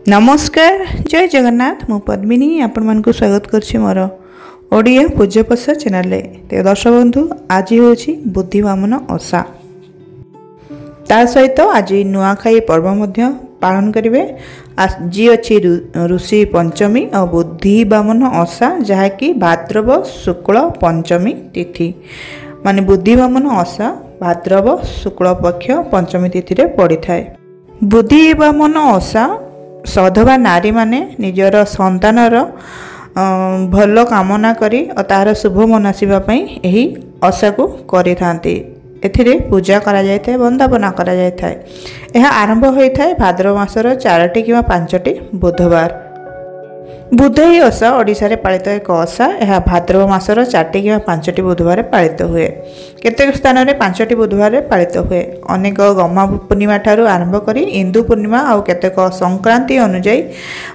नमस्कार जय जगन्नाथ मु पद्मिनी आपण मान स्वागत करछि मोर ओडिया पूज्य प्रसाद चैनल ते दर्शक बंधु आज हूँ बुद्धि बामन ओषा ता सहित आज नुआखाई पर्व मध्य पालन करेंगे। आज अच्छी ऋषि पंचमी और बुद्धि बामन ओषा जहाँकि भाद्रव शुक्ल पंचमी तिथि माने बुद्धि बामन ओषा भाद्रव शुक्ल पक्ष पंचमी तिथि रे पड़ी थाए। बुद्धि बामन ओषा सधवा नारी माने निजर संतानर भल कामना करी और तार शुभ मनासीबा पई एही ओषा को करि थांती। एथिरे पूजा करा जाय थाए, वंदना करा जाय थाए। यह आरंभ होई थाए भाद्रव मासर 4टी कि 5टी बुधवार। बुद्धई ओषा ओडिशा रे पालित एक ओषा। यह भाद्रव मासर 4टी कि 5टी बुधवार पालित हुए। केतेक स्थान रे 5टी बुधवार पालित हुए। अनेक गम्मा पूर्णिमा ठारू आरंभ करी इंदु पूर्णिमा और केतेक संक्रांति अनुଯାयी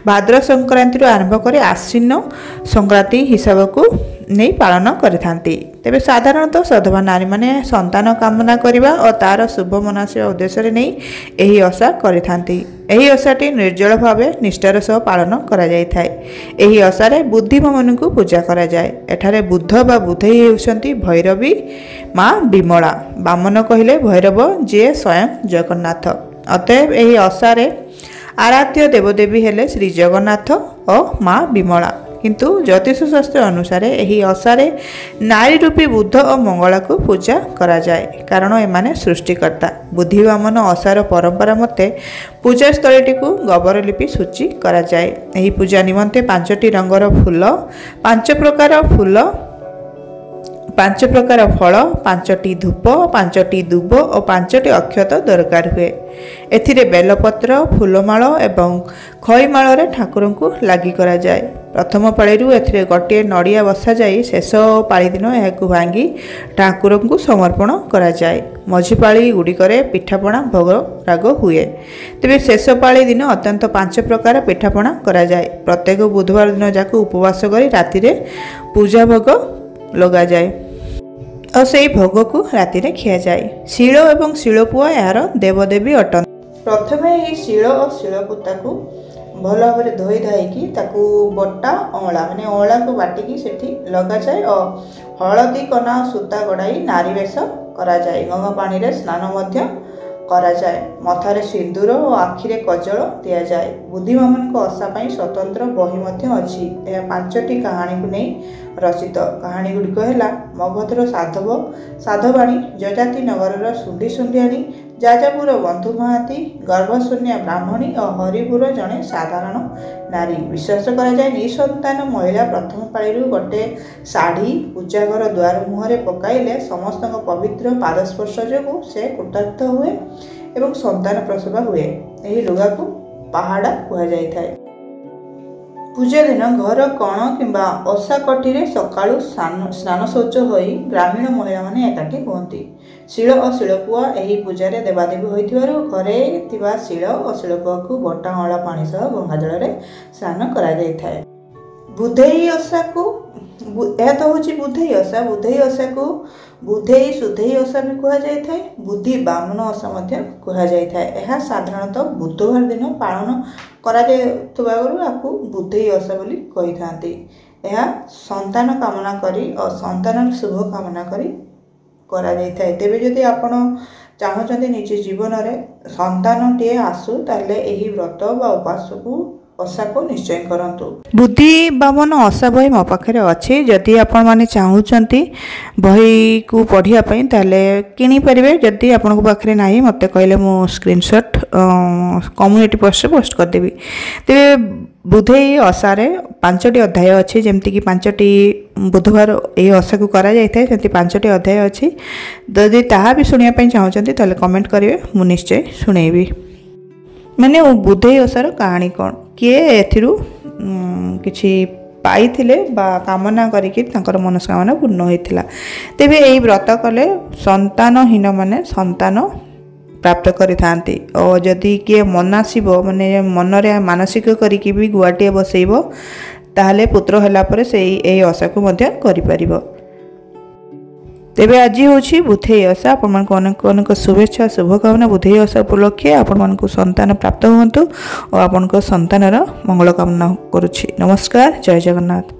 भाद्र संक्रांति आरंभ करी आश्विन संक्रांति हिसाब को नहीं पालन करिथांती। तेबे साधारणतः सधवा नारी माने संतान कामना करिबा और तार शुभ मनासिबा उद्देश्य रे नहीं एही ओषा करिथांती। एही ओषाटी निर्जल भावे निष्ठार सह पालन करा जाय थाए। एही ओषारे बुद्धि मानकु पूजा करा जाय। एठारे बुद्ध बा बुद्धई हेउछंती भैरवी माँ विमला। बामन कहिले भैरव जे स्वयं जगन्नाथ। अतएव एही ओषारे आराध्य देवदेवी हेले श्री जगन्नाथ और माँ विमला। किंतु ज्योतिष शास्त्र अनुसार यही ओषारे नारी रूपी बुद्ध और मंगला को पूजा करा जाए, कारण एमाने सृष्टिकर्ता। बुद्धि बामन ओषार परंपरा मते पूजा स्थलटी को गोबर लिपि सूची करा जाए। यही पूजा निमंते 5टी रंगर फूल, 5 प्रकार फूल, 5 प्रकार फल, 5टी धूप, 5टी दुब और 5टी अक्षत दरकार हुए। एथिरे बेलपत्र, फूलमाल एवं खईमाल रे ठाकुर को लागि करा जाए। प्रथम पाळी एथिरे गोटे नड़िया बसा जाए। शेष पाळी दिन यह भांगी ठाकुर को समर्पण करा जाए। मझी पाळी गुड़िकरे पिठापणा भोग राग हुए। तेबे शेष पाळी दिन अत्यंत 5 प्रकार पिठापणा करा जाए। प्रत्येक बुधवार दिन जाक उपवास करी राति रे पूजा भोग लगा जाए और से भोग को राति रे खिया जाए। शिल एवं शिलपुआ यार देवदेवी अटन। प्रथमे ये शिल और शिलपुता को भल भाव धोई धाई ताकू बटा अँला माने अँला को बाटिकी सेठी लगा जाए और हलदी कना सूता गड़ाई नारी वेश करा जाए। गंगा पानी रे स्नान मध्य करा जाए। मथारे सिंदूर और आखिरे कजल दिया जाए। बुद्धि बामन को ओषा पई स्वतंत्र बही मध्य अछि। यह 5टी कहानी को नहीं रचित। कहानी गुड़िक है मगधर साधव साधवाणी, जजाति नगर सुंडी सुंडियाणी, जाजापुर बंधु महाती, गर्भशून्य ब्राह्मणी और हरिपुर जड़े साधारण नारी। विश्वास करा जाए निसंतान महिला प्रथम पाळी गोटे शाढ़ी पूजाघर द्वार मुहरे पकाइले समस्त पवित्र पादस्पर्श जो से कृतार्थ हुए एवं संतान प्रसव हुए। यही लुगा को पहाड़ा कह जाय थाए। पूजा दिन घर कण किंबा ओषा कठी सकाळु स्नान शौच होई ग्रामीण महिला माने एकाठी हुअंती। शिल और शिलपुआ यही पूजा रे देवादेवी होइथिबारु घरे थिबा शिल और शिलपुआ को बटा अँला पानी सह गंगा जल रे स्नान करा जाय थाए। बुद्धई ओषा को यह तो हूँ बुद्धई ओषा। बुद्धई ओषा को बुद्धई सुधई ओषा भी कह जाय थाए। बुद्धि बामन ओषा मध्य कह जाय थाए। यह साधारणतः बुधवार दिन पालन करा जायथबारु आपको बुद्धई ओषा बोली कहि थांती। यह संतान कामना करी और संतान शुभ कामना करी करा जाय थाए। तेबे जदि आपण चाहूचंती निज जीवन रे संतान टे आसु ताले एही व्रत बा उपास को ओषा को निश्चय करंतु। बुद्धि बामन ओषा बही मो पाखरे अछि। जदि आपण माने चाहूचंती बही को पढ़िया पई ताले किनि परिबे। जदि आपण को पाखरे नाही मते कहले मो स्क्रीनशॉट कम्युनिटी पोस्ट रे पोस्ट कर देबी। तेबे बुद्धई ओषा रे 5टी अध्याय अछि। जेमति कि 5टी बुधवार ए ओषा को करा जाय थाए, सेति 5टी अध्याय अछि। जदि ताहा भी सुनिया पई चाहूचंती ताले कमेंट करिवे, मु निश्चय सुनेबी। माने बुद्धई ओषार कहानी कौन, किए एथिरु किछि पाइथिले बा कामना करिकि तांकर मनस्कामना पूर्ण होइथिला। तेबे एही व्रत कले संतानहीन माने संतान प्राप्त करिथांती। और जदि किए मनासीब माने मनरे मानसिक करिकि भी गुआटिए बसैब ताहले पुत्र होला परे सेही एही ओषा को मध्य करि परिबो। तेबे आज हूँ बुधेई ओषा आपण अनेक अनेक शुभेच्छा शुभकामना बुधेई ओषा उपलक्षे आपण संतान प्राप्त हुंतु और आपण संतानर मंगल कामना करुछि। नमस्कार, जय जगन्नाथ।